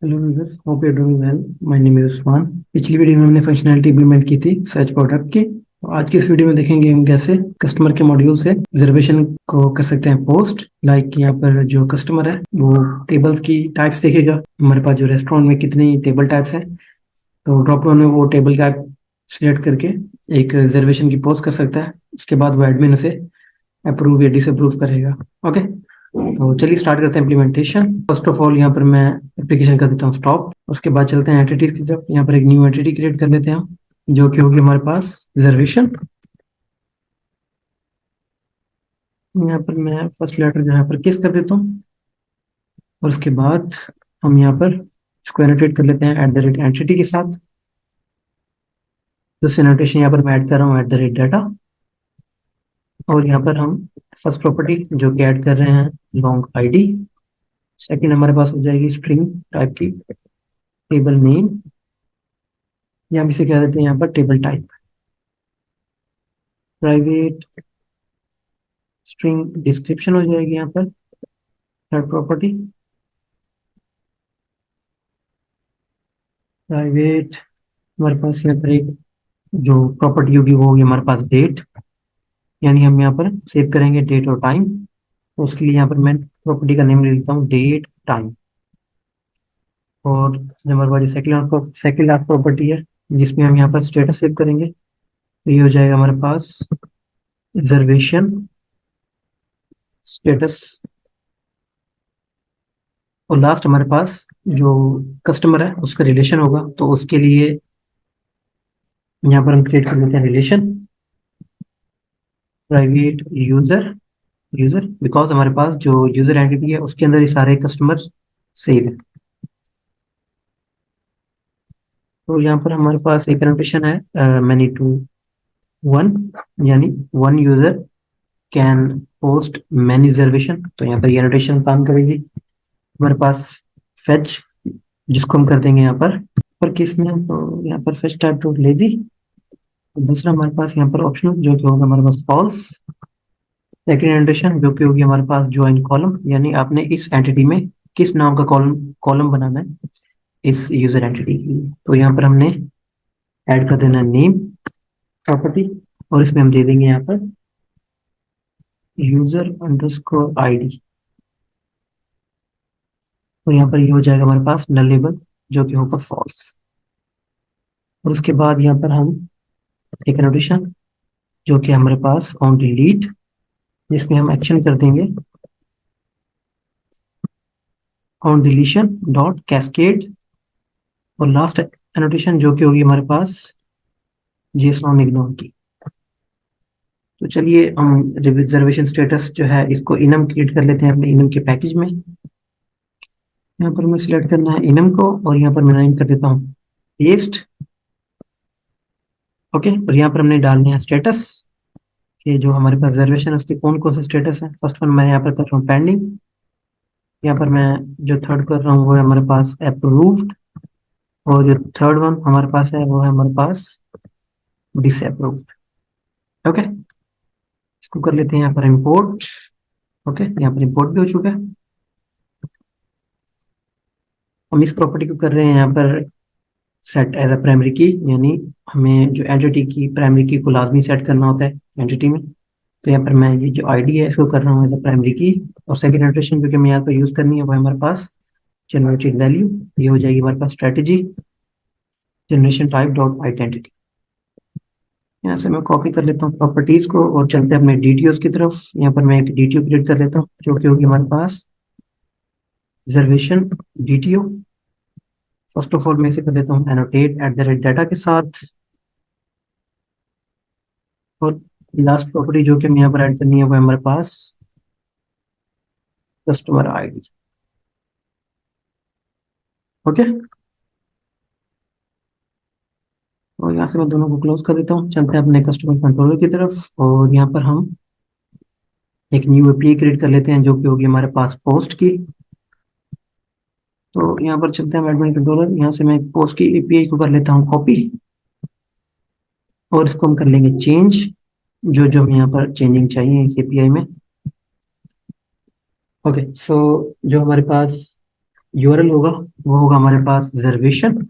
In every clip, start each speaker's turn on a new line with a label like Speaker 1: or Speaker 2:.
Speaker 1: Hello viewers, hope you are doing well. My name is Usman. पिछली video में हमने functionality implement की थी सर्च प्रोडक्ट की। तो आज की इस वीडियो में देखेंगे हम कैसे कस्टमर के मॉड्यूल से रिजर्वेशन को कर सकते हैं पोस्ट। लाइक यहाँ पर जो कस्टमर है वो टेबल्स की टाइप्स देखेगा। हमारे पास जो रेस्टोरेंट में कितनी टेबल टाइप्स हैं, तो ड्रॉप डाउन में वो टेबल टाइप सिलेक्ट करके एक रिजर्वेशन की पोस्ट कर सकता है। उसके बाद वो एडमिन उसे अप्रूव या डिसअप्रूव करेगा। ओके, तो चलिए स्टार्ट करते हैं इम्प्लीमेंटेशन। फर्स्ट ऑफ ऑल यहाँ पर मैं एप्लीकेशन कर देता हूँ स्टॉप। उसके बाद चलते हैं एंटिटीज की तरफ। यहाँ पर एक न्यू एंटिटी क्रिएट कर लेते हैं हम, जो कि होगी हमारे पास रिजर्वेशन। यहाँ पर मैं फर्स्ट लेटर जो है यहाँ पर किस कर देता हूँ, और उसके बाद हम यहाँ पर इसको एनोटेट कर लेते हैं @ एंटिटी के साथ। तो एनोटेशन यहाँ पर मैं ऐड कर रहा हूँ @डाटा। और यहाँ पर हम फर्स्ट प्रॉपर्टी जो कि ऐड कर रहे हैं लॉन्ग आईडी। सेकंड हमारे पास हो जाएगी स्ट्रिंग टाइप की टेबल नेम, या हम इसे कह देते हैं यहाँ पर table type. Private string description हो जाएगी यहाँ पर थर्ड प्रॉपर्टी। प्राइवेट हमारे पास यहाँ पर एक जो प्रॉपर्टी होगी वो होगी हमारे पास डेट, यानी हम यहाँ पर सेव करेंगे डेट और टाइम। तो उसके लिए यहाँ पर मैं प्रॉपर्टी का नेम ले लेता हूँ डेट टाइम। और जो हमारे पास सेकेंड लास्ट प्रॉपर्टी है जिसमें हम यहाँ पर स्टेटस सेव करेंगे, तो ये हो जाएगा हमारे पास रिजर्वेशन स्टेटस। और लास्ट हमारे पास जो कस्टमर है उसका रिलेशन होगा, तो उसके लिए यहाँ पर हम क्रिएट कर लेते हैं relation private user user, because हमारे पास जो यूजर एंटिटी है उसके अंदर ये सारे कस्टमर सेव है। तो यहाँ पर हमारे पास एक एनोटेशन है मैनी टू वन, यानी one user can post many reservation. तो यहाँ पर ये एनोटेशन काम करेगी। हमारे पास फेच जिसको हम कर देंगे यहाँ पर केस में, तो यहाँ पर फेच टाइप टू लेजी। दूसरा हमारे पास यहाँ पर ऑप्शनल जो कि होगा हमारे पास फॉल्स। सेकेंड एनोटेशन जो कि होगी हमारे पास ज्वाइन कॉलम, यानी आपने इस एंटिटी में किस नाम का कॉलम कॉलम बनाना है इस यूजर एंटिटी के लिए। तो यहाँ पर हमने ऐड कर देना नेम प्रॉपर्टी, और इसमें हम दे देंगे यहाँ पर यूजर अंडरस्कोर आईडी। और यहाँ पर ये हो जाएगा हमारे पास नल लेबल जो कि होगा फॉल्स। और उसके बाद यहाँ पर हम एक एनोटेशन जो कि हमारे पास ऑन डिलीट, जिसमें हम एक्शन कर देंगे ऑन डिलीशन डॉट कैस्केड। और लास्ट एनोटेशन जो कि होगी हमारे पास जेसन इग्नोर की। तो चलिए हम रिजर्वेशन स्टेटस जो है इसको इनम क्रिएट कर लेते हैं अपने इनम के पैकेज में। यहाँ पर मैं सिलेक्ट करना है इनम को, और यहाँ पर मैं नाम कर देता हूँ पेस्ट। ओके, और यहाँ पर हमने डालने हैं स्टेटस कि जो हमारे पास रिजर्वेशन है उसके कौन कौन से स्टेटस है। फर्स्ट वन मैं यहाँ पर कर रहा हूँ पेंडिंग। यहाँ पर मैं जो थर्ड कर रहा हूँ वो है हमारे पास अप्रूव्ड। और जो थर्ड वन हमारे पास है वो है हमारे पास डिसअप्रूव्ड। ओके, इसको कर लेते हैं यहाँ पर इम्पोर्ट। ओके, यहाँ पर इम्पोर्ट भी हो चुका है। हम इस प्रॉपर्टी को कर रहे हैं यहाँ पर सेट एज अ प्राइमरी की, यानी हमें जो एंटिटी की प्राइमरी की को लाजमी सेट करना होता है एंटिटी में। तो यहाँ पर मैं ये जो आईडी है इसको कर रहा हूँ एज अ प्राइमरी की। और सेकंड नोटेशन जो कि हमें यहाँ पर यूज करनी है वो है हमारे पास जनरेटेड वैल्यू। ये हो जाएगी हमारे पास strategy generation type dot identity. यहाँ से मैं कॉपी कर लेता हूँ प्रॉपर्टीज को और चलते हैं अपने डीटीओस की तरफ। यहाँ पर मैं एक डीटीओ क्रिएट कर लेता हूँ जो कि होगी हमारे पास reservation DTO. First of all मैं इसे कर देता हूँ एनोटेट @डाटा के साथ। और लास्ट प्रॉपर्टी जो कि हमें यहाँ पर ऐड करनी है वो है हमारे पास कस्टमर आईडी। ओके, और यहाँ से मैं दोनों को क्लोज कर देता हूँ। चलते हैं अपने कस्टमर कंट्रोलर की तरफ, और यहाँ पर हम एक न्यू एपीआई क्रिएट कर लेते हैं जो कि होगी हमारे पास पोस्ट की। तो यहाँ पर चलते हैं एडमिन कंट्रोलर। यहाँ से मैं पोस्ट की एपीआई को कर लेता हूँ कॉपी, और इसको हम कर लेंगे चेंज जो जो हमें यहाँ पर चेंजिंग चाहिए इस एपीआई में। ओके, सो जो हमारे पास यूआरएल होगा वो होगा हमारे पास रिजर्वेशन,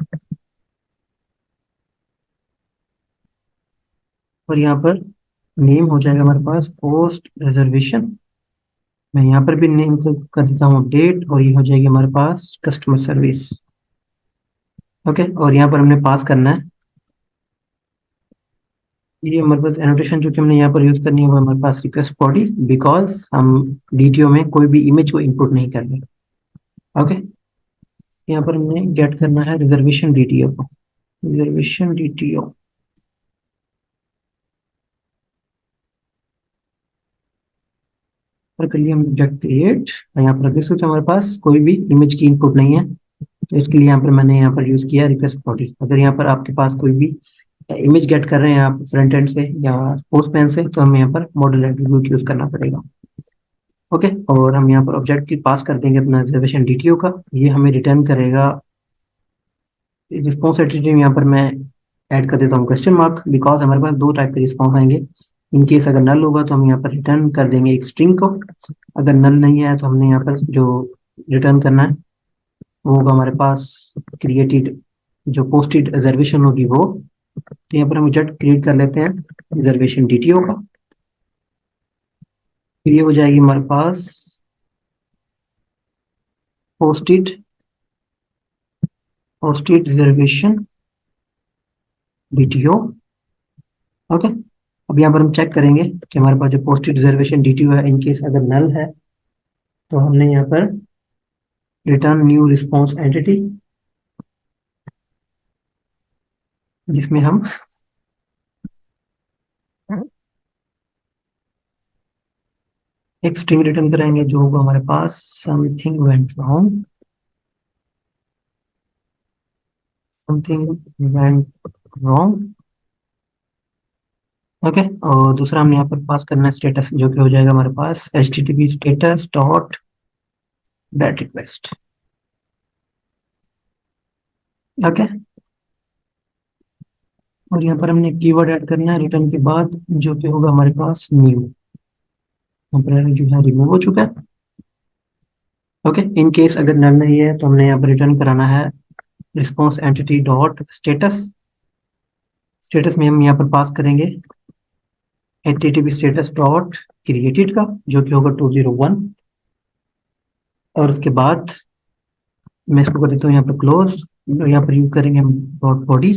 Speaker 1: और यहाँ पर नेम हो जाएगा हमारे पास पोस्ट रिजर्वेशन। मैं यहाँ पर भी नेम कर देता हूँ डेट, और ये हो जाएगी हमारे पास कस्टमर सर्विस। ओके, और यहाँ पर हमने पास करना है ये हमारे पास एनोटेशन जो कि हमने यहाँ पर यूज करनी है वो हमारे पास रिक्वेस्ट बॉडी, बिकॉज हम वीडियो में कोई भी इमेज को इनपुट नहीं कर रहे। ओके, यहाँ पर हमने गेट करना है रिजर्वेशन डीटीओ को, रिजर्वेशन डीटीओ पर कर लिया हमने ऑब्जेक्ट क्रिएट। और यहाँ पर देख सकते हो हमारे पास कोई भी इमेज की इनपुट नहीं है, तो इसके लिए यहाँ पर मैंने यहाँ पर यूज किया रिक्वेस्ट बॉडी। अगर यहाँ पर आपके पास कोई भी इमेज गेट कर रहे हैं आप फ्रंट एंड से या पोस्टमैन से, तो हमें यहाँ पर मॉडल एट्रीब्यूट यूज करना पड़ेगा। ओके, और हम यहाँ पर ऑब्जेक्ट की पास कर देंगे अपना रिजर्वेशन डीटीओ का, ये हमें रिटर्न करेगा रिस्पॉन्स एट्रीब्यूट। यहाँ पर मैं ऐड कर देता हूँ क्वेश्चन मार्क, बिकॉज हमारे पास दो टाइप के रिस्पॉन्स आएंगे। इन केस अगर नल होगा तो हम यहाँ पर रिटर्न कर देंगे एक स्ट्रिंग को, अगर नल नहीं है तो हमने यहाँ पर जो रिटर्न करना है वो होगा हमारे पास क्रिएटेड, जो पोस्टेड रिजर्वेशन होगी वो। तो यहाँ पर हम ऑब्जेक्ट क्रिएट कर लेते हैं रिजर्वेशन डीटीओ का, फिर ये हो जाएगी हमारे पास posted posted reservation DTO. Okay, अब यहाँ पर हम चेक करेंगे कि हमारे पास जो पोस्टेड रिजर्वेशन डीटीओ है, इनकेस अगर नल है तो हमने यहाँ पर रिटर्न न्यू रिस्पॉन्स एंटिटी, जिसमें हम एक स्ट्रिंग रिटर्न करेंगे जो होगा हमारे पास something went wrong, something went wrong. Okay, और दूसरा हमने यहाँ पर पास करना है स्टेटस, जो कि हो जाएगा हमारे पास http status dot gate request. Okay, और यहाँ पर हमने कीवर्ड ऐड करना है रिटर्न के बाद, जो कि होगा हमारे पास न्यू, जो है रिमूव हो चुका है। ओके, इन केस अगर नल नहीं है तो हमने यहाँ पर रिटर्न कराना है response entity dot status. Status में हम यहाँ पर पास करेंगे http स्टेटस डॉट क्रिएटेड का, जो कि होगा 201, और उसके बाद मैं इसको कर देता हूँ यहाँ पर क्लोज। यहाँ पर यूज करेंगे हम डॉट बॉडी,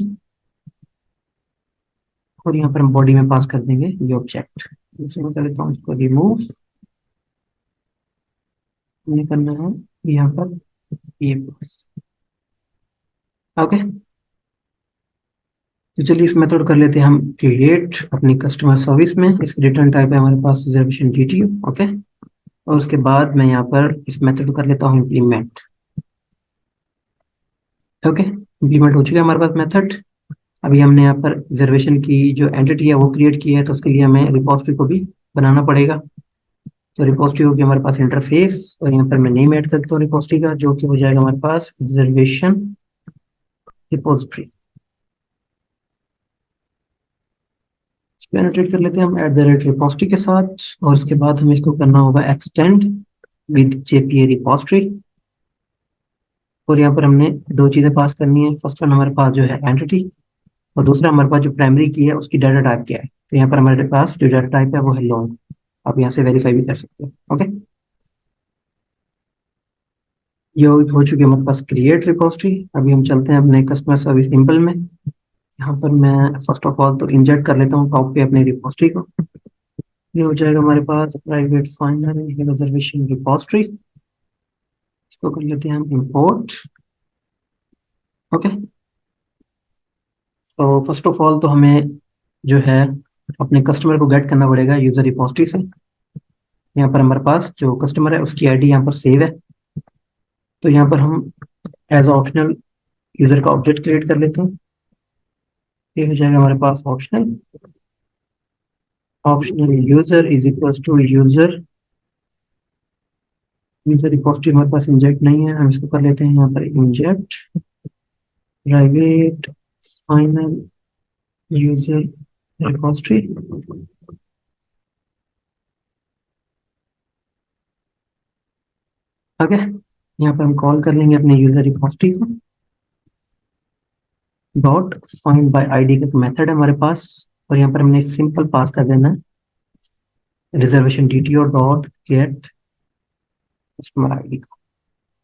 Speaker 1: और यहाँ पर हम बॉडी में पास कर देंगे ये ऑब्जेक्ट। इसे मैं कर देता हूँ इसको रिमूव, हमने करना है यहाँ पर ये पास। ओके, तो चलिए इस मेथड कर लेते हैं हम क्रिएट अपनी कस्टमर सर्विस में। इसकी रिटर्न टाइप है हमारे पास रिजर्वेशन डीटीओ। ओके, और उसके बाद मैं यहाँ पर इस मेथड को कर लेता हूँ इम्प्लीमेंट। ओके, इम्प्लीमेंट हो चुका है हमारे पास मेथड। अभी हमने यहाँ पर रिजर्वेशन की जो एंटिटी है वो क्रिएट की है, तो उसके लिए हमें रिपोजिटरी को भी बनाना पड़ेगा। तो रिपोजिटरी होगी हमारे पास इंटरफेस, और यहाँ पर मैं नेम ऐड करता हूँ रिपोजिटरी का, जो कि हो जाएगा हमारे पास रिजर्वेशन रिपोजिटरी। इसको एनोटेट कर लेते हैं हम @रिपोजिटरी के साथ, और इसके बाद हमें इसको करना होगा एक्सटेंड विद जेपीए रिपोजिटरी। और यहाँ पर हमने दो चीजें पास करनी है, फर्स्ट वन हमारे पास जो है एंटिटी, और दूसरा हमारे पास जो प्राइमरी की है उसकी डाटा टाइप क्या है। तो यहाँ पर हमारे पास जो डाटा टाइप है वो है लॉन्ग, आप यहाँ से वेरीफाई भी कर सकते हो। ओके, ये हो चुकी है हमारे पास क्रिएट रिपोजिटरी। अभी हम चलते हैं अपने कस्टमर सर्विस सिंपल में। यहाँ पर मैं फर्स्ट ऑफ ऑल तो इंजर्ट कर लेता हूँ टॉप पे अपनी रिपोजिटरी को। ये हो जाएगा हमारे पास प्राइवेट फाइनल रिजर्वेशन रिपोजिटरी। इसको कर लेते हैं हम इंपोर्ट। ओके, तो फर्स्ट ऑफ ऑल तो हमें जो है अपने कस्टमर को गेट करना पड़ेगा यूजर रिपोजिटरी से। यहाँ पर हमारे पास जो कस्टमर है उसकी आईडी यहाँ पर सेव है, तो यहाँ पर हम एज ऑप्शनल यूजर का ऑब्जेक्ट क्रिएट कर लेते हैं। ये हो जाएगा हमारे पास optional, optional user is equals to user, user repository हमारे पास इंजेक्ट नहीं है, हम इसको कर लेते हैं यहाँ पर inject private final user repository. Okay, यहाँ पर हम कॉल कर लेंगे अपने यूजर रिपोजिटरी को, डॉट फाइंड बाय आईडी का मेथड है हमारे पास, और यहाँ पर हमने सिंपल पास कर देना है reservation DTO dot gate customer ID.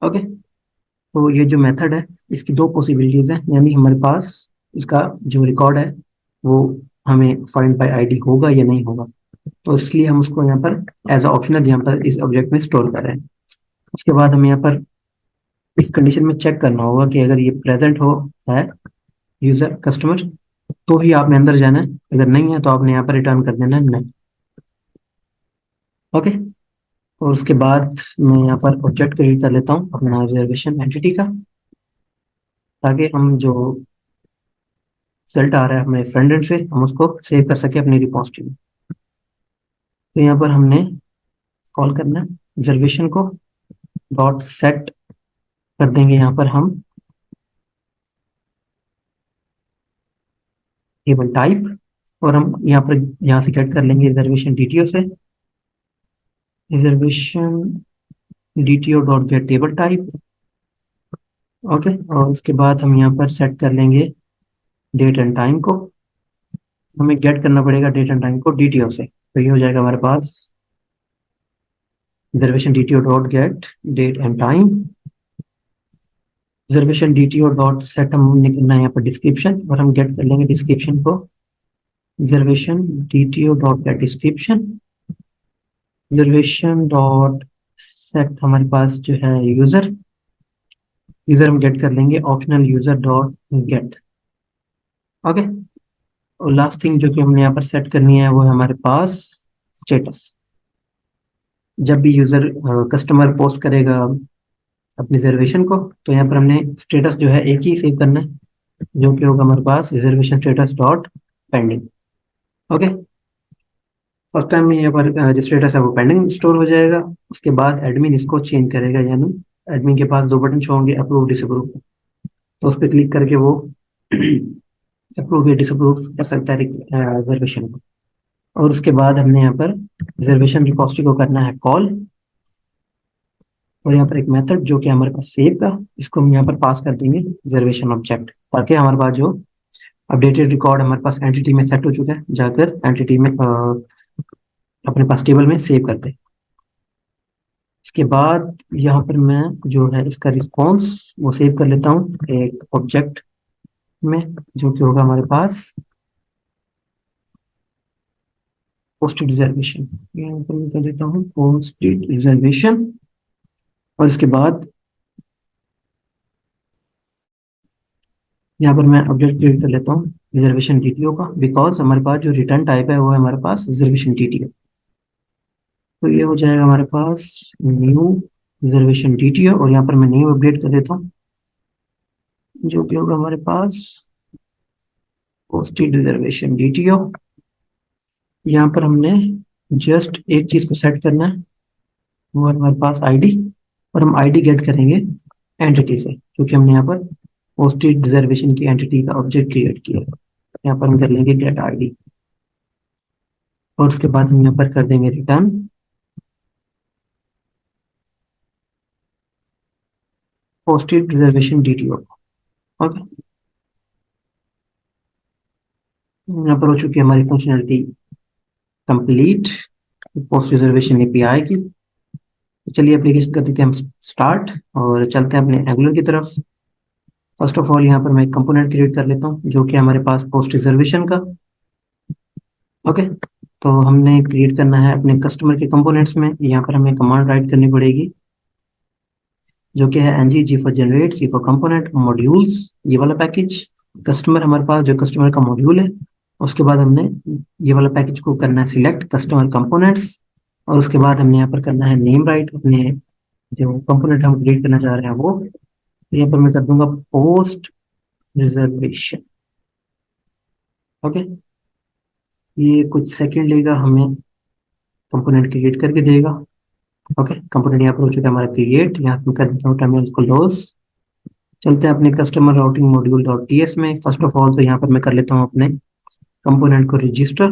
Speaker 1: Okay, तो ये जो मेथड है इसकी दो पॉसिबिलिटीज है, यानी हमारे पास इसका जो रिकॉर्ड है वो हमें फाइंड बाय आईडी होगा या नहीं होगा, तो इसलिए हम उसको यहाँ पर एज अ ऑप्शनल यहाँ पर इस ऑब्जेक्ट में स्टोर कर रहे हैं। उसके बाद हमें यहाँ पर इस कंडीशन में चेक करना होगा कि अगर ये प्रेजेंट हो है यूजर कस्टमर तो ही आपने अंदर जाना है, अगर नहीं है तो आपने यहाँ पर रिटर्न कर देना है नहीं। ओके, और उसके बाद मैं यहाँ पर ऑब्जेक्ट क्रिएट कर लेता हूँ अपना रिजर्वेशन एंटिटी का, ताकि हम जो रिजल्ट आ रहा है हमारे फ्रंट एंड से हम उसको सेव कर सके अपनी रिपोजिटरी में। तो यहाँ पर हमने कॉल करना है रिजर्वेशन को, डॉट सेट कर देंगे यहाँ पर हम टेबल टाइप, और हम यहाँ से गेट कर लेंगे रिजर्वेशन डीटीओ से reservation DTO dot gate table type. Okay, और उसके बाद हम यहाँ पर सेट कर लेंगे डेट एंड टाइम को, हमें गेट करना पड़ेगा डेट एंड टाइम को डीटीओ से, तो ये हो जाएगा हमारे पास reservation DTO dot get date and time, reservation DTO dot set हमने करना है यहाँ पर डिस्क्रिप्शन, और हम गेट कर लेंगे डिस्क्रिप्शन को reservation DTO dot gate description, reservation dot set हमारे पास जो है यूजर, यूजर हम गेट कर लेंगे optional user dot gate. Okay, और लास्ट थिंग जो कि हमने यहाँ पर सेट करनी है वो है हमारे पास स्टेटस। जब भी यूजर कस्टमर पोस्ट करेगा अपनी रिजर्वेशन को, तो यहाँ पर हमने स्टेटस जो है एक ही सेव करना है, जो कि होगा हमारे पास reservation status dot pending. Okay, first time में यहाँ पर जो स्टेटस है वो पेंडिंग स्टोर हो जाएगा, उसके बाद एडमिन इसको चेंज करेगा, यानी एडमिन के पास दो बटन शो होंगे, अप्रूव डिसअप्रूव, तो उस पर क्लिक करके वो अप्रूव या डिसअप्रूव कर सकता है रिजर्वेशन को। और उसके बाद हमने यहाँ पर रिजर्वेशन रिपोजिटरी को करना है कॉल, और यहाँ पर एक मेथड जो कि हमारे पास सेव का, इसको हम यहाँ पर पास कर देंगे रिजर्वेशन ऑब्जेक्ट, ताकि हमारे पास जो अपडेटेड रिकॉर्ड हमारे पास एंटिटी में सेट हो चुका है जाकर एंटिटी में अपने पास टेबल में सेव करते हैं। इसके बाद यहाँ पर मैं जो है इसका रिस्पॉन्स वो सेव कर लेता हूँ एक ऑब्जेक्ट में, जो कि होगा हमारे पास पोस्टेड रिजर्वेशन, यहाँ पर मैं कर देता हूँ पोस्टेड रिजर्वेशन, और इसके बाद यहाँ पर मैं ऑब्जेक्ट क्रिएट कर लेता हूँ रिजर्वेशन डीटीओ का, बिकॉज हमारे पास जो रिटर्न टाइप है वो है हमारे पास रिजर्वेशन डीटीओ, तो ये हो जाएगा हमारे पास न्यू रिजर्वेशन डीटीओ, और यहाँ पर मैं न्यू अपडेट कर देता हूँ, जो कि होगा हमारे पास पोस्टेड रिजर्वेशन डीटीओ। यहाँ पर हमने जस्ट एक चीज को सेट करना है, वो है हमारे पास आईडी, और हम आईडी गेट करेंगे एंटिटी से, क्योंकि हमने यहाँ पर पोस्टेड रिजर्वेशन की एंटिटी का ऑब्जेक्ट क्रिएट किया है। यहाँ पर हम कर लेंगे गेट आईडी, और उसके बाद हम यहाँ पर कर देंगे return posted reservation DTO. Okay, यहाँ पर हो चुकी है हमारी functionality complete post reservation API की। तो चलिए एप्लीकेशन कर देते हैं हम स्टार्ट, और चलते हैं अपने एंगुलर की तरफ। फर्स्ट ऑफ ऑल यहाँ पर मैं एक कंपोनेंट क्रिएट कर लेता हूँ, जो कि हमारे पास पोस्ट रिजर्वेशन का। ओके, तो हमने क्रिएट करना है अपने कस्टमर के कंपोनेंट्स में, यहाँ पर हमें कमांड राइट करनी पड़ेगी, जो कि है ng for generate, C for component, modules, ये वाला पैकेज कस्टमर, हमारे पास जो कस्टमर का मॉड्यूल है। उसके बाद हमने ये वाला पैकेज को करना है सिलेक्ट कस्टमर कंपोनेंट्स, और उसके बाद हमने यहाँ पर करना है नेम राइट अपने जो कंपोनेंट हम क्रिएट करना चाह रहे हैं वो। तो यहाँ पर मैं कर दूंगा पोस्ट रिजर्वेशन। ओके, ये कुछ सेकंड लेगा, हमें कंपोनेंट क्रिएट करके देगा। ओके, कंपोनेंट यहाँ पर हो चुका है हमारा क्रिएट, यहाँ पर कर देता हूँ टर्मिनल को क्लोज। चलते हैं अपने customer routing module dot TS में। फर्स्ट ऑफ ऑल तो यहाँ पर मैं कर लेता हूँ अपने कंपोनेंट को रजिस्टर।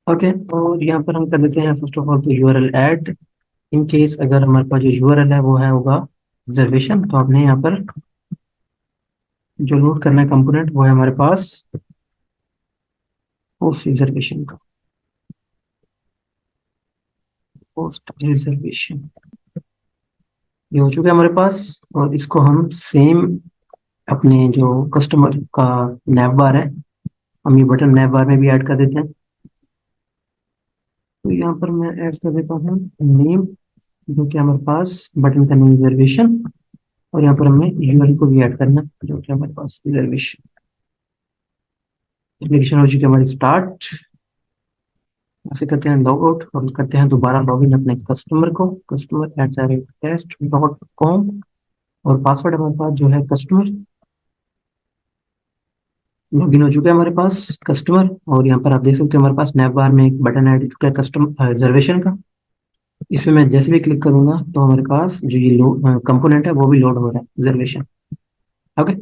Speaker 1: ओके, और यहाँ पर हम कर देते हैं फर्स्ट ऑफ ऑल तो यूआरएल ऐड इन केस अगर हमारे पास जो यूआरएल है वो है होगा रिजर्वेशन, तो आपने यहाँ पर जो लोड करना है कंपोनेंट वो है हमारे पास पोस्ट रिजर्वेशन का, पोस्ट रिजर्वेशन ये हो चुका है हमारे पास। और इसको हम सेम अपने जो कस्टमर का नैव बार है, हम ये बटन नैव बार में भी ऐड कर देते हैं। तो यहाँ पर मैं ऐड कर देता हूँ नेम, जो कि हमारे पास बटन का नेम रिजर्वेशन, और यहाँ पर हमें यूआरएल को भी ऐड करना है, जो कि हमारे पास रिजर्वेशन। एप्लीकेशन हो चुकी है हमारी स्टार्ट। ऐसे करते हैं लॉग आउट और करते हैं दोबारा लॉगिन अपने कस्टमर को, customer@test.com, और पासवर्ड हमारे पास जो है कस्टमर। लॉगिन हो चुका है हमारे पास कस्टमर, और यहाँ पर आप देख सकते हो हमारे पास नैव बार में एक बटन ऐड हो चुका है कस्टमर रिजर्वेशन का। इसमें मैं जैसे भी क्लिक करूंगा तो हमारे पास जो ये कंपोनेंट है वो भी लोड हो रहा है, रिजर्वेशन। ओके,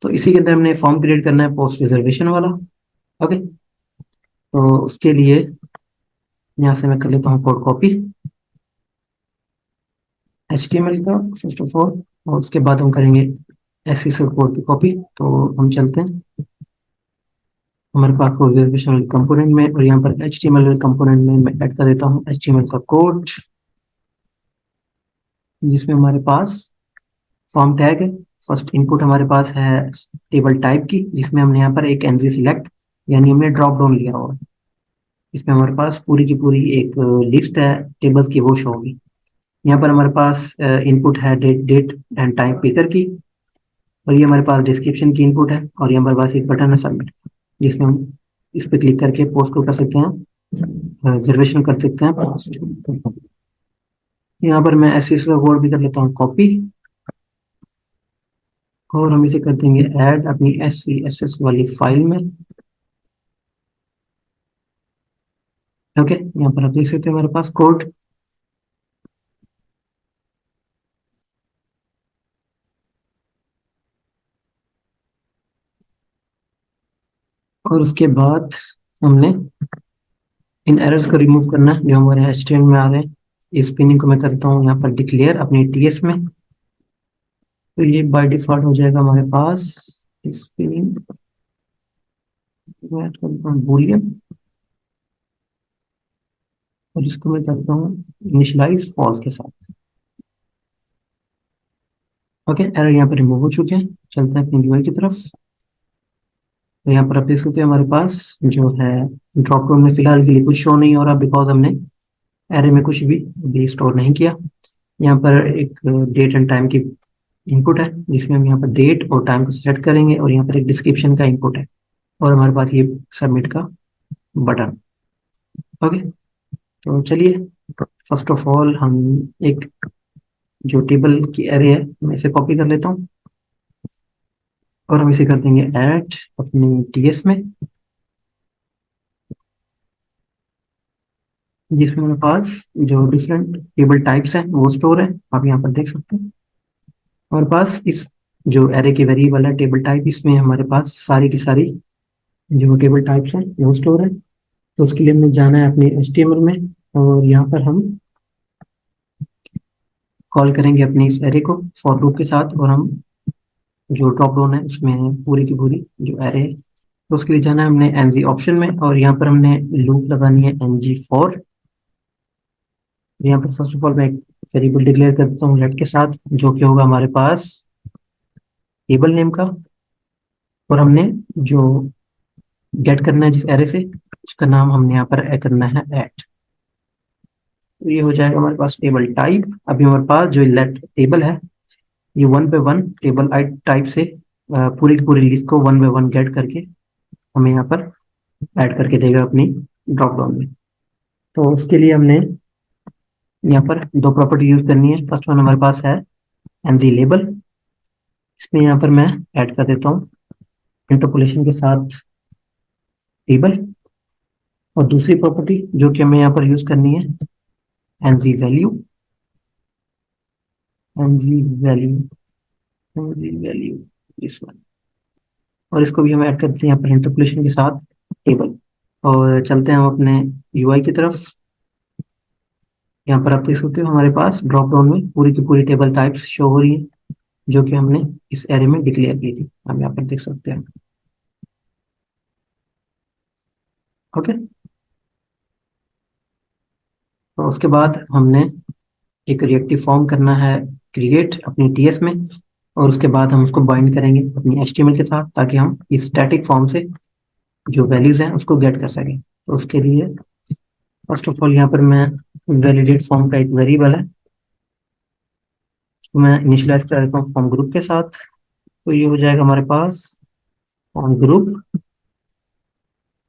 Speaker 1: तो इसी के अंदर हमने फॉर्म क्रिएट करना है पोस्ट रिजर्वेशन वाला। ओके, तो उसके लिए यहाँ से मैं कर लेता हूँ कोड कॉपी HTML का फर्स्ट ऑफ ऑल, और उसके बाद हम करेंगे SSL कोड की कॉपी। तो हम चलते हैं हमारे पास को रिजर्वेशन कंपोनेंट में, और यहाँ पर HTML कंपोनेंट में मैं ऐड कर देता हूँ HTML का कोड, जिसमें हमारे पास फॉर्म टैग है। फर्स्ट इनपुट हमारे पास है टेबल टाइप की, जिसमें हमने यहाँ पर एक NG सिलेक्ट यानी हमने ड्रॉप डाउन लिया हुआ है। इसमें हमारे पास पूरी की पूरी एक लिस्ट है टेबल्स की, वो शो होगी। यहाँ पर हमारे पास इनपुट है date date and time picker की, और ये हमारे पास डिस्क्रिप्शन की इनपुट है, और ये हमारे पास एक बटन है सबमिट, जिसमें हम इस पर क्लिक करके पोस्ट को कर सकते हैं, रिजर्वेशन कर सकते हैं पोस्ट। यहाँ पर मैं एस का कोड भी कर लेता हूँ कॉपी, और हम इसे कर देंगे ऐड अपनी SCSS वाली फाइल में। ओके, यहाँ पर आप देख सकते हैं हमारे पास कोड। और उसके बाद हमने इन एरर्स को रिमूव करना है जो हमारे HTML में आ रहे हैं। इस स्पिनिंग को मैं करता हूँ यहाँ पर डिक्लेयर अपनी TS में, तो ये बाय डिफॉल्ट हो जाएगा हमारे पास स्पिनिंग, मैं ऐड करता हूँ बूलियन, और इसको मैं करता हूँ इनिशियलाइज फॉल्स के साथ। ओके, एरर यहाँ पर रिमूव हो चुके हैं। चलते हैं अपनी यूआई की तरफ। तो यहाँ पर आप देख सकते हैं हमारे पास जो है ड्रॉप डाउन में फिलहाल के लिए कुछ शो नहीं हो रहा, बिकॉज हमने एरे में कुछ भी स्टोर नहीं किया। यहाँ पर एक डेट एंड टाइम की इनपुट है, जिसमें हम यहाँ पर डेट और टाइम को सेलेक्ट करेंगे, और यहाँ पर एक डिस्क्रिप्शन का इनपुट है, और हमारे पास ये सबमिट का बटन। ओके, तो चलिए फर्स्ट ऑफ ऑल हम एक जो टेबल की एरे है मैं इसे कॉपी कर लेता हूँ, और हम इसे कर देंगे ऐड अपनी TS में, जिसमें हमारे पास जो डिफरेंट टेबल टाइप्स हैं वो स्टोर है, आप यहाँ पर देख सकते हैं। हमारे पास इस जो एरे के वेरिएबल है टेबल टाइप, इसमें हमारे पास सारी की सारी जो टेबल टाइप्स हैं वो स्टोर है। तो उसके लिए हमें जाना है अपने HTML में, और यहाँ पर हम कॉल करेंगे अपनी इस एरे को फॉर लूप के साथ, और हम जो ड्रॉप डाउन है उसमें पूरी की पूरी जो एरे है, तो उसके लिए जाना है हमने NG ऑप्शन में, और यहाँ पर हमने लूप लगानी है NG फॉर। यहाँ पर फर्स्ट ऑफ ऑल मैं एक वेरिएबल डिक्लेयर करता हूँ लेट के साथ, जो कि होगा हमारे पास टेबल नेम का, और हमने जो गेट करना है जिस एरे से उसका नाम हमने यहाँ पर करना है ऐड। तो ये हो जाएगा हमारे पास टेबल टाइप। अभी हमारे पास जो लेट टेबल है ये वन पे वन टेबल आई टाइप से पूरी की पूरी लिस्ट को वन बाय वन गेट करके हमें यहाँ पर ऐड करके देगा अपनी ड्रॉप डाउन में। तो उसके लिए हमने यहाँ पर दो प्रॉपर्टी यूज करनी है। फर्स्ट वन हमारे पास है NG लेबल, इसमें यहाँ पर मैं ऐड कर देता हूँ इंटरपोलेशन के साथ टेबल, और दूसरी प्रॉपर्टी जो कि हमें यहाँ पर यूज करनी है NG value, NG value, NG value इस वन, और इसको भी हम ऐड करते हैं यहाँ पर इंटरपोलेशन के साथ टेबल। और चलते हैं हम अपने UI की तरफ। यहाँ पर आप देख सकते हो हमारे पास ड्रॉप डाउन में पूरी की पूरी टेबल टाइप्स शो हो रही है जो कि हमने इस एरे में डिक्लेयर की थी, हम यहाँ पर देख सकते हैं। ओके, तो उसके बाद हमने एक रिएक्टिव फॉर्म करना है क्रिएट अपनी टीएस में, और उसके बाद हम उसको बाइंड करेंगे अपनी एचटीएमएल के साथ ताकि हम इस स्टैटिक फॉर्म से जो वैल्यूज हैं उसको गेट कर सकें। तो उसके लिए फर्स्ट ऑफ ऑल यहाँ पर मैं वैलिडेट फॉर्म का एक वेरिएबल है तो मैं इनिशियलाइज कर देता हूँ फॉर्म ग्रुप के साथ। तो ये हो जाएगा हमारे पास फॉर्म ग्रुप,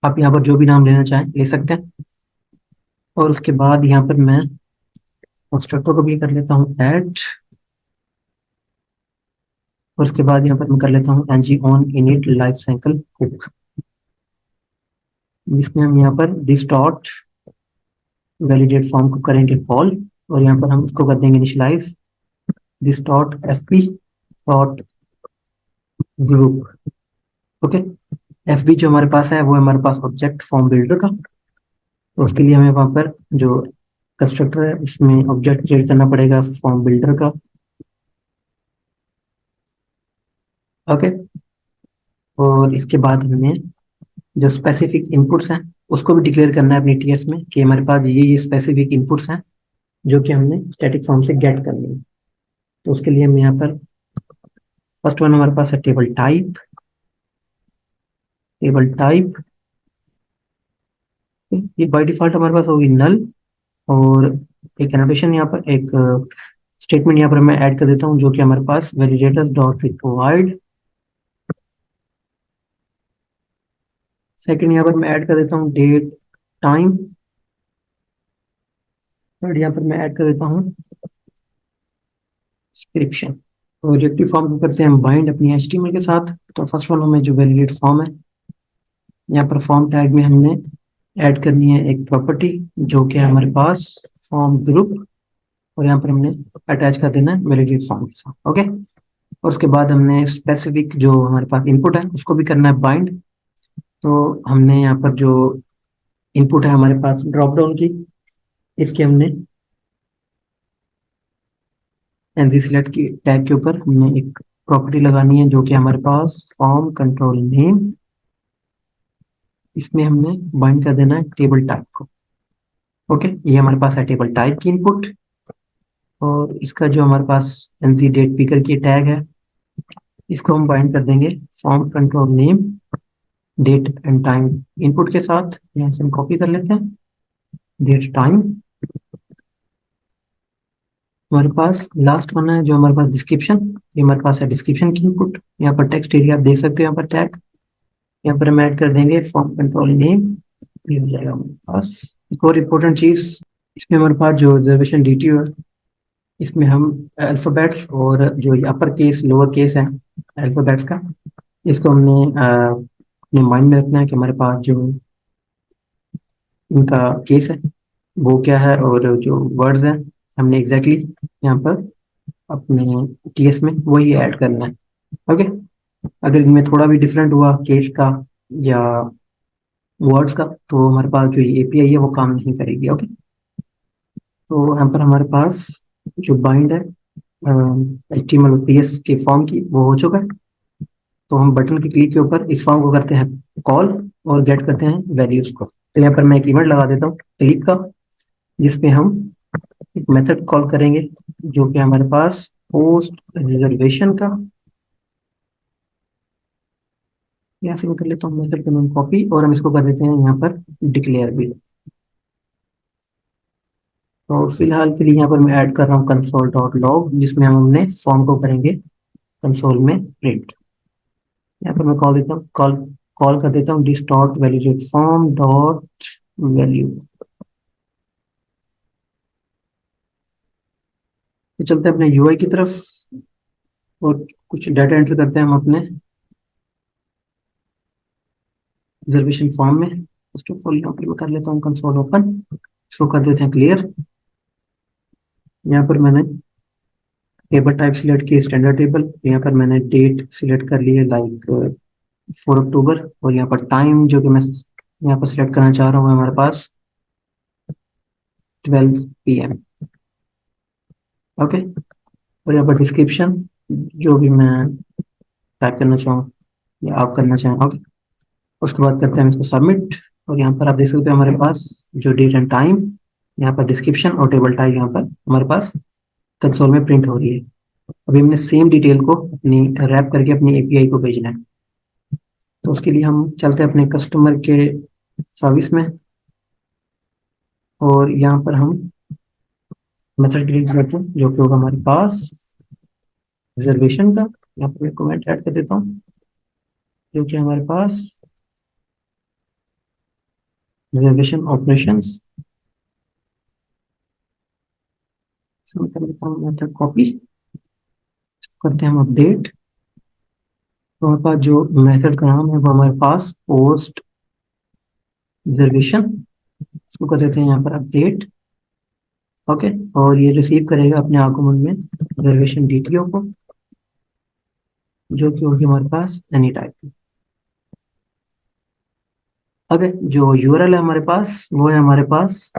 Speaker 1: आप यहाँ पर जो भी नाम लेना चाहें ले सकते हैं। और उसके बाद यहाँ पर मैं कंस्ट्रक्टर को भी कर लेता हूँ ऐड, और उसके बाद यहाँ पर मैं कर लेता हूँ ng on init life cycle hook, जिसमें हम यहाँ पर दिस डॉट वैलिडेट फॉर्म को करेंगे कॉल, और यहाँ पर हम उसको कर देंगे initialize this dot fp dot group. Okay, fb जो हमारे पास है वो है हमारे पास ऑब्जेक्ट फॉर्म बिल्डर का, तो उसके लिए हमें वहाँ पर जो कंस्ट्रक्टर है उसमें ऑब्जेक्ट क्रिएट करना पड़ेगा फॉर्म बिल्डर का। ओके, और इसके बाद हमें जो स्पेसिफिक इनपुट्स हैं उसको भी डिक्लेयर करना है अपनी टीएस में कि हमारे पास ये स्पेसिफिक इनपुट्स हैं जो कि हमने स्टैटिक फॉर्म से गेट करनी है। तो उसके लिए हम यहाँ पर फर्स्ट वन हमारे पास है टेबल टाइप। टेबल टाइप ये बाय डिफॉल्ट हमारे पास होगी नल, और एक एनोटेशन यहाँ पर एक स्टेटमेंट यहाँ पर मैं ऐड कर देता हूँ जो कि हमारे पास वैलिडेटर्स डॉट रिक्वायर्ड। सेकंड यहाँ पर मैं ऐड कर देता हूँ डेट टाइम। थर्ड यहाँ पर मैं ऐड कर देता हूँ डिस्क्रिप्शन। तो ऑब्जेक्टिव फॉर्म को करते हैं हम बाइंड अपनी एचटीएमएल के साथ। तो फर्स्ट वन हमें जो वैलिडेट फॉर्म है, यहाँ पर फॉर्म टैग में हमने ऐड करनी है एक प्रॉपर्टी जो कि है हमारे पास फॉर्म ग्रुप, और यहाँ पर हमने अटैच कर देना है वैलिडेट फॉर्म के साथ। ओके, और उसके बाद हमने स्पेसिफिक जो हमारे पास इनपुट है उसको भी करना है बाइंड। तो हमने यहाँ पर जो इनपुट है हमारे पास ड्रॉप डाउन की, इसके हमने एनजी सिलेक्ट की टैग के ऊपर हमने एक प्रॉपर्टी लगानी है जो कि हमारे पास फॉर्म कंट्रोल नेम, इसमें हमने बाइंड कर देना है टेबल टाइप को। ओके, ये हमारे पास है टेबल टाइप की इनपुट, और इसका जो हमारे पास एनजी डेट पिकर की टैग है इसको हम बाइंड कर देंगे form control name date and time input के साथ। यहाँ से हम कॉपी कर लेते हैं डेट टाइम। हमारे पास लास्ट वन है जो हमारे पास डिस्क्रिप्शन, ये हमारे पास है डिस्क्रिप्शन की इनपुट। यहाँ पर टेक्स्ट एरिया आप देख सकते हो, यहाँ पर टैग, यहाँ पर हम ऐड कर देंगे फॉर्म कंट्रोल नेम। ये हो जाएगा हमारे पास एक और इम्पोर्टेंट चीज, इसमें हमारे पास जो रिजर्वेशन डीटीओ है इसमें हम अल्फाबेट्स और जो अपर केस लोअर केस है अल्फाबेट्स का, इसको हमने अपने माइंड में रखना है कि हमारे पास जो इनका केस है वो क्या है, और जो वर्ड्स हैं हमने एग्जैक्टली यहाँ पर अपने टीएस में वही ऐड करना है। ओके, अगर इनमें थोड़ा भी डिफरेंट हुआ केस का या वर्ड्स का तो हमारे पास जो ये एपीआई है वो काम नहीं करेगी। ओके, तो यहाँ पर हमारे पास जो बाइंड है एचटीएमएल और पीएस के फॉर्म की वो हो चुका है। तो हम बटन के क्लिक के ऊपर इस फॉर्म को करते हैं कॉल और गेट करते हैं वैल्यूज को। तो यहाँ पर मैं एक इवेंट लगा देता हूँ क्लिक का, जिसमें हम एक मेथड कॉल करेंगे जो कि हमारे पास पोस्ट रिजर्वेशन का, यहाँ से मैं कर लेता हूँ मेथड का नाम कॉपी, और हम इसको कर देते हैं यहाँ पर डिक्लेयर भी। तो फिलहाल के लिए यहाँ पर मैं ऐड कर रहा हूँ कंसोल डॉट लॉग, जिसमें हम अपने फॉर्म को करेंगे कंसोल में प्रिंट। यहाँ पर मैं कॉल देता हूँ कॉल कॉल कर देता हूँ this dot validate form dot value. तो चलते हैं अपने यूआई की तरफ और कुछ डाटा एंटर करते हैं हम अपने रिजर्वेशन फॉर्म में। फर्स्ट ऑफ ऑल यहाँ पर मैं कर लेता हूँ कंसोल ओपन, इसको कर देते हैं क्लियर। यहाँ पर मैंने टेबल टाइप सिलेक्ट की स्टैंडर्ड टेबल, यहाँ पर मैंने डेट सिलेक्ट कर ली है लाइक 4 अक्टूबर, और यहाँ पर टाइम जो कि मैं यहाँ पर सिलेक्ट करना चाह रहा हूँ हमारे पास 12 PM। ओके, और यहाँ पर डिस्क्रिप्शन जो भी मैं टाइप करना चाहूँ या आप करना चाहें, ओके। उसके बाद करते हैं इसको सबमिट, और यहाँ पर आप देख सकते हो हमारे पास जो डेट एंड टाइम, यहाँ पर डिस्क्रिप्शन और टेबल टाइप यहाँ पर हमारे पास कंसोल में प्रिंट हो रही है। अभी हमने सेम डिटेल को अपनी रैप करके अपनी एपीआई को भेजना है, तो उसके लिए हम चलते हैं अपने कस्टमर के सर्विस में, और यहाँ पर हम मेथड क्रिएट करते हैं जो कि होगा हमारे पास रिजर्वेशन का। यहाँ पर मैं कमेंट ऐड कर देता हूँ जो कि हमारे पास रिजर्वेशन ऑपरेशंस कर देता हूँ, मेथड कॉपी करते हैं हम अपडेट। तो हमारे पास जो मेथड का नाम है वो हमारे पास पोस्ट रिजर्वेशन, इसको कर देते हैं यहाँ पर अपडेट, ओके। और ये रिसीव करेगा अपने आर्गुमेंट में रिजर्वेशन डीटीओ को, जो कि होगी हमारे पास एनी टाइप की। ओके, जो यूआरएल है हमारे पास वो है हमारे पास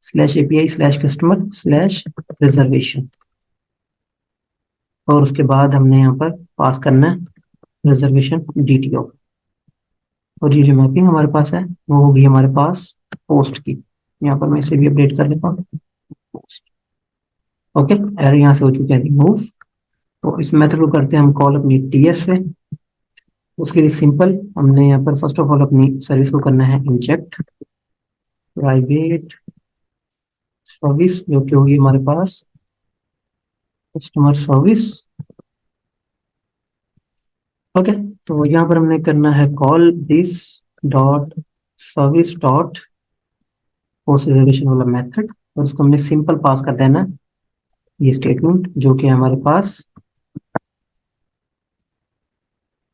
Speaker 1: /API/customer/reservation, और उसके बाद हमने यहाँ पर पास करना है रिजर्वेशन डीटीओ, और ये जो मैपिंग हमारे पास है वो होगी हमारे पास पोस्ट की। यहाँ पर मैं इसे भी अपडेट कर लेता हूँ, पोस्ट, ओके। एरर यहाँ से हो चुके हैं रिमूव। तो इस मेथड को करते हैं हम कॉल अपनी टीएस से। उसके लिए सिंपल, हमने यहाँ पर फर्स्ट ऑफ ऑल अपनी सर्विस को करना है इंजेक्ट प्राइवेट सर्विस, जो कि होगी हमारे पास कस्टमर सर्विस, ओके। तो यहाँ पर हमने करना है call this dot service dot post reservation वाला मेथड, और उसको हमने सिंपल पास कर देना है ये स्टेटमेंट जो कि हमारे पास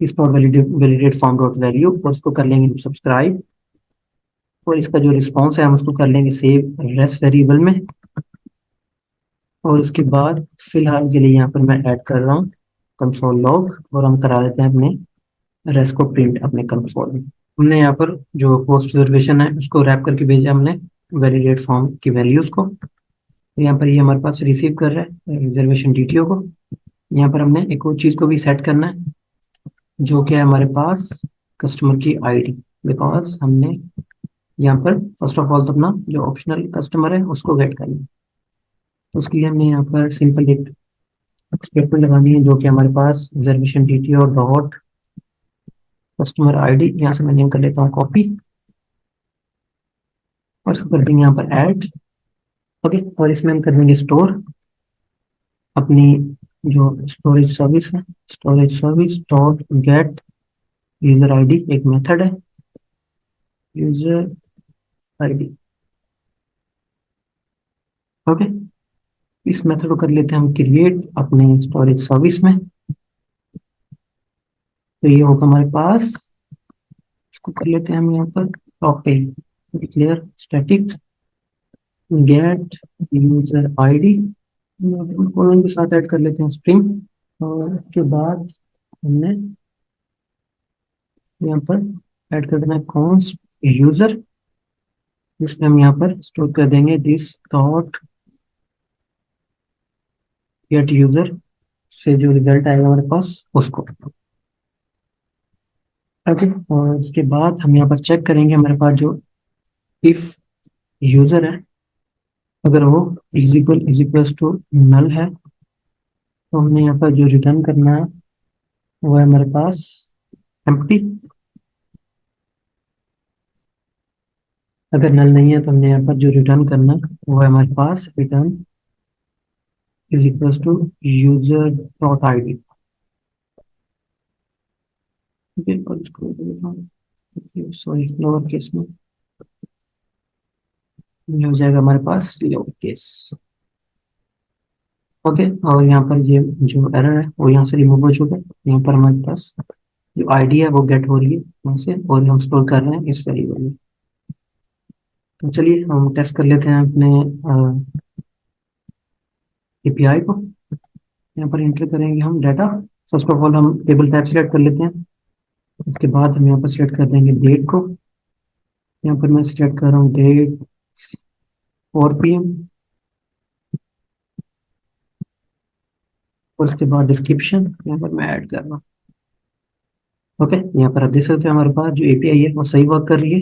Speaker 1: इस पर वैलिडेट फॉर्म डॉट वैल्यू, और उसको कर लेंगे सब्सक्राइब, और इसका जो रिस्पॉन्स है हम उसको कर लेंगे सेव रेस्ट वेरिएबल में। और उसके बाद फिलहाल के लिए यहाँ पर मैं ऐड कर रहा हूँ कंसोल लॉग, और हम करा देते हैं अपने रेस्ट को प्रिंट अपने कंसोल में। हमने यहाँ पर जो पोस्ट रिजर्वेशन है उसको रैप करके भेजा हमने वैलिडेट फॉर्म की वैल्यूज को। तो यहाँ पर ये हमारे पास रिसीव कर रहा है रिजर्वेशन डीटीओ को। यहाँ पर हमने एक और चीज़ को भी सेट करना है जो कि है हमारे पास कस्टमर की आईडी, बिकॉज हमने यहाँ पर फर्स्ट ऑफ ऑल तो अपना जो ऑप्शनल कस्टमर है उसको गेट करना है। तो उसके लिए हमने यहाँ पर सिंपल एक स्टेटमेंट लगानी है जो कि हमारे पास reservation DTO dot customer ID, यहाँ से मैं नेम कर लेता हूँ कॉपी, और इसको कर देंगे यहाँ पर ऐड, ओके। और इसमें हम कर देंगे स्टोर अपनी जो स्टोरेज सर्विस है, storage service dot gate user ID, एक मेथड है यूजर आईडी, ओके। इस मेथड को कर लेते हैं हम क्रिएट अपने स्टोरेज सर्विस में। तो ये होगा हमारे पास, इसको कर लेते हैं हम यहाँ पर टॉप पे declare static gate user ID, colon के साथ ऐड कर लेते हैं स्ट्रिंग, और उसके बाद हमने यहाँ पर ऐड कर देना है कॉन्स्ट यूजर, जिसमें हम यहाँ पर स्टोर कर देंगे दिस डॉट गेट यूजर से जो रिजल्ट आएगा हमारे पास उसको, ओके। और उसके बाद हम यहाँ पर चेक करेंगे हमारे पास जो इफ यूजर है, अगर वो इज इक्वल्स टू नल है, तो हमने यहाँ पर जो रिटर्न करना है वो है हमारे पास एम्प्टी। अगर नल नहीं है तो हमने यहाँ पर जो रिटर्न करना है वो है हमारे पास return is equals to user dot I D, और इसको सॉरी लोअर केस में ये हो जाएगा हमारे पास लोअर केस, ओके। और यहाँ पर ये जो एरर है वो यहाँ से रिमूव हो चुका है। यहाँ पर हमारे पास जो आईडी है वो गेट हो रही है यहाँ से, और हम स्टोर कर रहे हैं इस वेरिएबल में। तो चलिए हम टेस्ट कर लेते हैं अपने एपीआई को। यहाँ पर एंटर करेंगे हम डाटा, फर्स्ट ऑफ ऑल हम टेबल टाइप सिलेक्ट कर लेते हैं। उसके बाद हम यहाँ पर सिलेक्ट कर देंगे डेट को, यहाँ पर मैं सिलेक्ट कर रहा हूँ डेट 4 PM, और उसके बाद डिस्क्रिप्शन यहाँ पर मैं ऐड कर रहा हूँ। ओके, यहाँ पर आप देख सकते हैं हमारे पास जो एपीआई है वो सही वर्क कर रही है।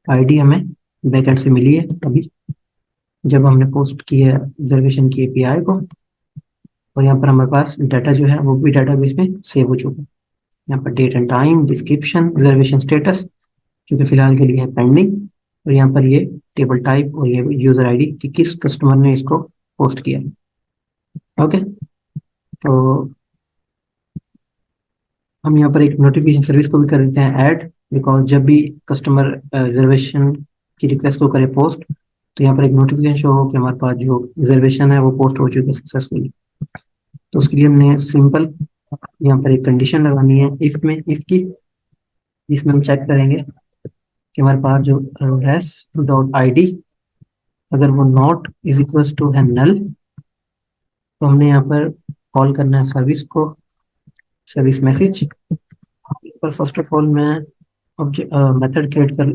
Speaker 1: आईडी हमें बैकएंड से मिली है अभी जब हमने पोस्ट की है रिजर्वेशन की एपीआई को। और यहाँ पर हमारे पास डाटा जो है वो भी डाटाबेस में सेव हो चुका है। यहाँ पर date and time, description, reservation status जो कि फिलहाल के लिए है पेंडिंग, और यहाँ पर ये टेबल टाइप और ये यूजर आईडी कि किस कस्टमर ने इसको पोस्ट किया। ओके, तो हम यहाँ पर एक नोटिफिकेशन सर्विस को भी कर देते हैं ऐड, बिकॉज जब भी कस्टमर रिजर्वेशन की रिक्वेस्ट को करे पोस्ट, तो यहाँ पर एक नोटिफिकेशन शो हो कि हमारे पास जो रिजर्वेशन है वो पोस्ट हो चुकी है सक्सेसफुली। तो उसके लिए हमने सिंपल यहाँ पर एक कंडीशन लगानी है इफ की, जिसमें हम चेक करेंगे कि हमारे पास जो res डॉट आई डी अगर वो नॉट इज इक्वल टू है नल, तो हमने यहाँ पर कॉल करना है सर्विस को, सर्विस मैसेज पर। फर्स्ट ऑफ ऑल मैं मेथड क्रिएट कर,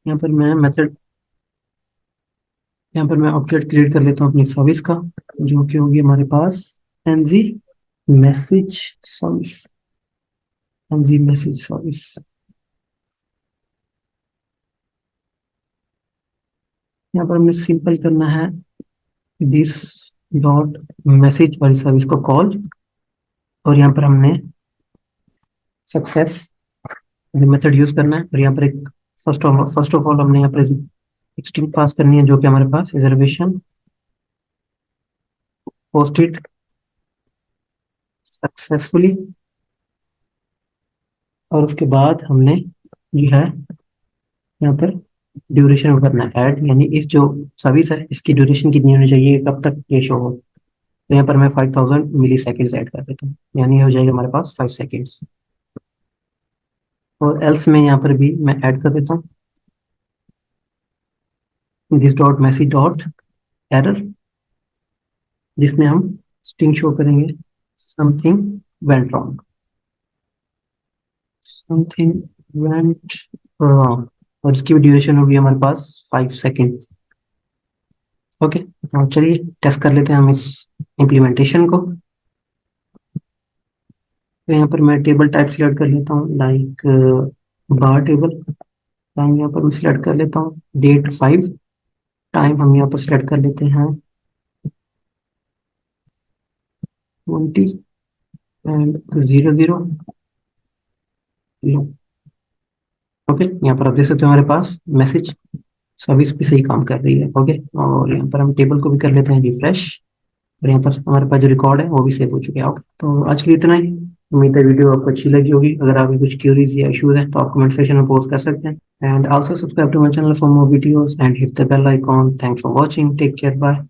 Speaker 1: यहाँ पर मैं मेथड, यहाँ पर मैं ऑब्जेक्ट क्रिएट कर लेता हूँ अपनी सर्विस का, जो कि होगी हमारे पास NG message service, NG message service. यहाँ पर हमें सिंपल करना है दिस डॉट मैसेज वाली सर्विस को कॉल, और यहाँ पर हमने सक्सेस मेथड यूज करना है। और यहाँ पर एक फर्स्ट ऑफ ऑल हमने यहाँ पर एक स्ट्रिंग पास करनी है जो कि हमारे पास रिजर्वेशन पोस्टेड सक्सेसफुली, और उसके बाद हमने जो है यहाँ पर ड्यूरेशन करना है ऐड, यानी इस जो सर्विस है इसकी ड्यूरेशन कितनी होनी चाहिए, कब तक ये शो हो। तो यहाँ पर मैं 5000 मिली सेकेंड्स ऐड कर देता हूँ, यानी हो जाएगा हमारे पास 5 सेकेंड्स। और एल्स में यहाँ पर भी मैं ऐड कर देता हूँ this dot message dot error, जिसमें हम स्ट्रिंग शो करेंगे something went wrong, something went wrong, और इसकी भी ड्यूरेशन होगी हमारे पास 5 सेकेंड। ओके, और चलिए टेस्ट कर लेते हैं हम इस इम्प्लीमेंटेशन को। तो यहाँ पर मैं टेबल टाइप सिलेक्ट कर लेता हूँ लाइक बार टेबल। टाइम यहाँ पर मैं सिलेक्ट कर लेता हूँ डेट 5, टाइम हम यहाँ पर सिलेक्ट कर लेते हैं 20 एंड 00। ओके, यहाँ पर आप देख सकते हो हमारे पास मैसेज सर्विस भी सही काम कर रही है। ओके, और यहाँ पर हम टेबल को भी कर लेते हैं रिफ्रेश, और यहाँ पर हमारे पास जो रिकॉर्ड है वो भी सेव हो चुके हैं। तो आज के लिए इतना ही। उम्मीद है वीडियो आपको अच्छी लगी होगी। अगर आपकी कुछ क्यूरीज या इश्यूज हैं तो आप कमेंट सेक्शन में पोस्ट कर सकते हैं। And also subscribe to my channel for more videos and hit the bell icon. Thanks for watching, take care, bye.